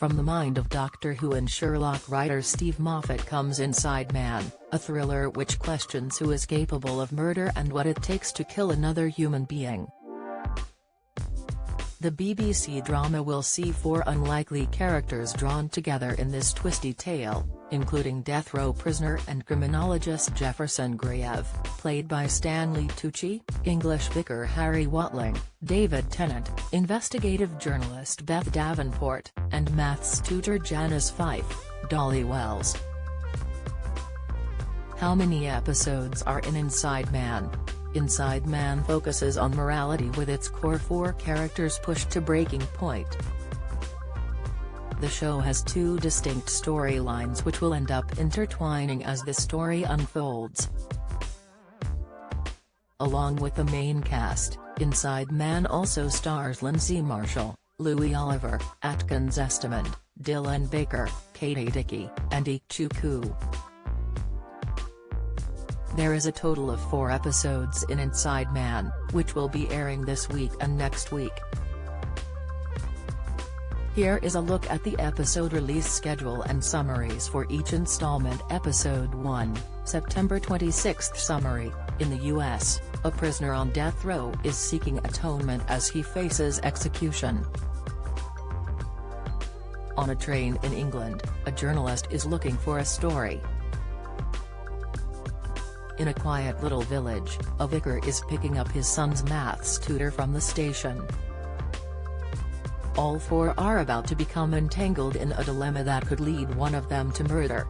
From the mind of Doctor Who and Sherlock writer Steve Moffat comes Inside Man, a thriller which questions who is capable of murder and what it takes to kill another human being. The BBC drama will see four unlikely characters drawn together in this twisty tale, including death row prisoner and criminologist Jefferson Grayev, played by Stanley Tucci, English vicar Harry Watling, David Tennant, investigative journalist Beth Davenport, and maths tutor Janice Fife, Dolly Wells. How many episodes are in Inside Man? Inside Man focuses on morality with its core four characters pushed to breaking point. The show has two distinct storylines which will end up intertwining as the story unfolds. Along with the main cast, Inside Man also stars Lindsay Marshall, Louis Oliver, Atkins Estamond, Dylan Baker, Katie Dickey, and Ichuku. There is a total of 4 episodes in Inside Man, which will be airing this week and next week. Here is a look at the episode release schedule and summaries for each installment. Episode 1, September 26th Summary. In the US, a prisoner on death row is seeking atonement as he faces execution. On a train in England, a journalist is looking for a story. In a quiet little village, a vicar is picking up his son's maths tutor from the station. All 4 are about to become entangled in a dilemma that could lead one of them to murder.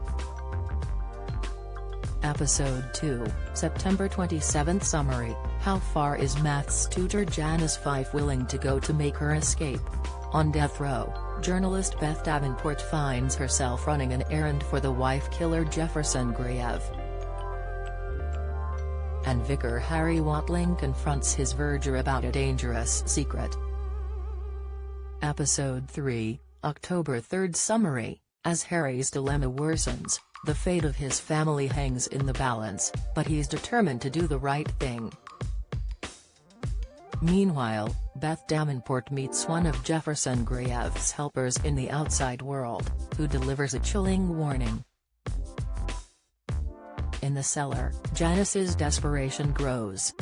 Episode 2, September 27th Summary. How far is maths tutor Janice Fife willing to go to make her escape? On death row, journalist Beth Davenport finds herself running an errand for the wife killer Jefferson Grayev. And vicar Harry Watling confronts his verger about a dangerous secret. Episode 3, October 3rd Summary. As Harry's dilemma worsens, the fate of his family hangs in the balance, but he's determined to do the right thing. Meanwhile, Beth Davenport meets one of Jefferson Grayev's helpers in the outside world, who delivers a chilling warning. In the cellar, Janice's desperation grows.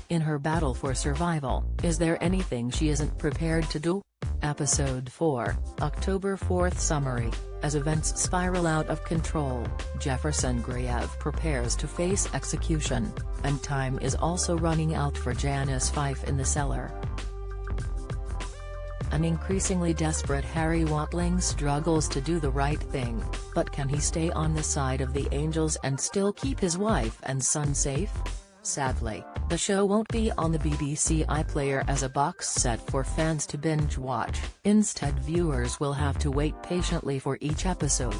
In her battle for survival, is there anything she isn't prepared to do? Episode 4, October 4th Summary. As events spiral out of control, Jefferson Grayev prepares to face execution, and time is also running out for Janice Fife in the cellar. An increasingly desperate Harry Watling struggles to do the right thing, but can he stay on the side of the angels and still keep his wife and son safe? Sadly, the show won't be on the BBC iPlayer as a box set for fans to binge watch. Instead, viewers will have to wait patiently for each episode.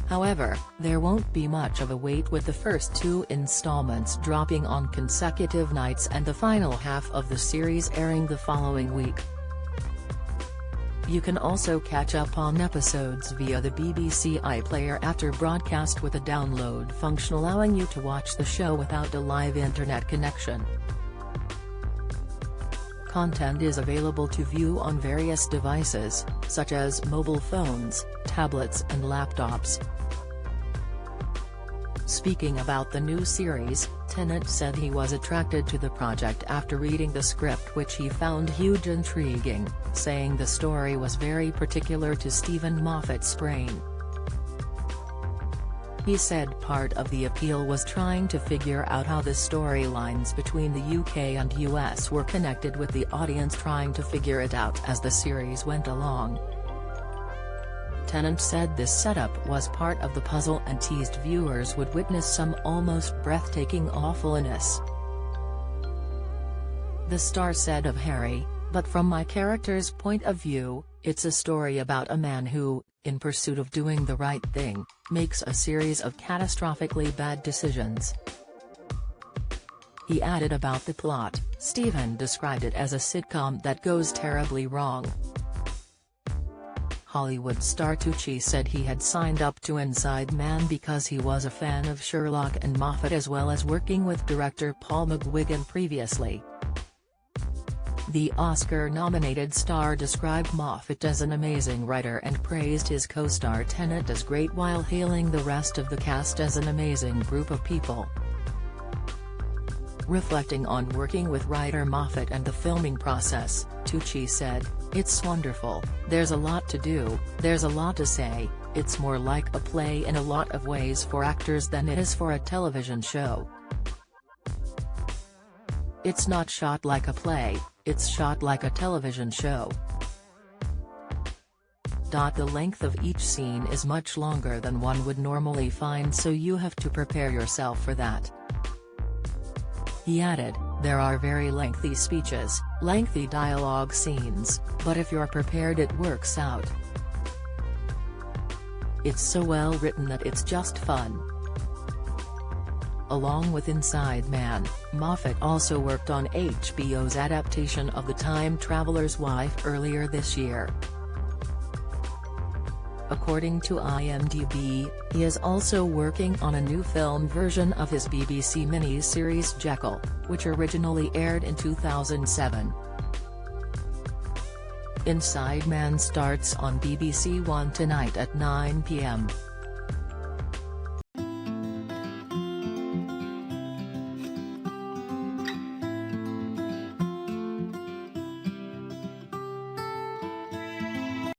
However, there won't be much of a wait, with the first 2 installments dropping on consecutive nights and the final half of the series airing the following week. You can also catch up on episodes via the BBC iPlayer after broadcast, with a download function allowing you to watch the show without a live internet connection. Content is available to view on various devices, such as mobile phones, tablets and laptops. Speaking about the new series, Tennant said he was attracted to the project after reading the script, which he found huge intriguing, saying the story was very particular to Stephen Moffat's brain. He said part of the appeal was trying to figure out how the storylines between the UK and US were connected, with the audience trying to figure it out as the series went along. Tennant said this setup was part of the puzzle and teased viewers would witness some almost breathtaking awfulness. The star said of Harry, "But from my character's point of view, it's a story about a man who, in pursuit of doing the right thing, makes a series of catastrophically bad decisions." He added about the plot, Stephen described it as a sitcom that goes terribly wrong. Hollywood star Tucci said he had signed up to Inside Man because he was a fan of Sherlock and Moffat, as well as working with director Paul McGuigan previously. The Oscar-nominated star described Moffat as an amazing writer and praised his co-star Tennant as great while hailing the rest of the cast as an amazing group of people. Reflecting on working with writer Moffat and the filming process, Tucci said, "It's wonderful, there's a lot to do, there's a lot to say, it's more like a play in a lot of ways for actors than it is for a television show. It's not shot like a play, it's shot like a television show. The length of each scene is much longer than one would normally find, so you have to prepare yourself for that." He added, "There are very lengthy speeches, lengthy dialogue scenes, but if you're prepared it works out. It's so well written that it's just fun." Along with Inside Man, Moffat also worked on HBO's adaptation of The Time Traveler's Wife earlier this year. According to IMDb, he is also working on a new film version of his BBC mini-series Jekyll, which originally aired in 2007. Inside Man starts on BBC One tonight at 9 p.m.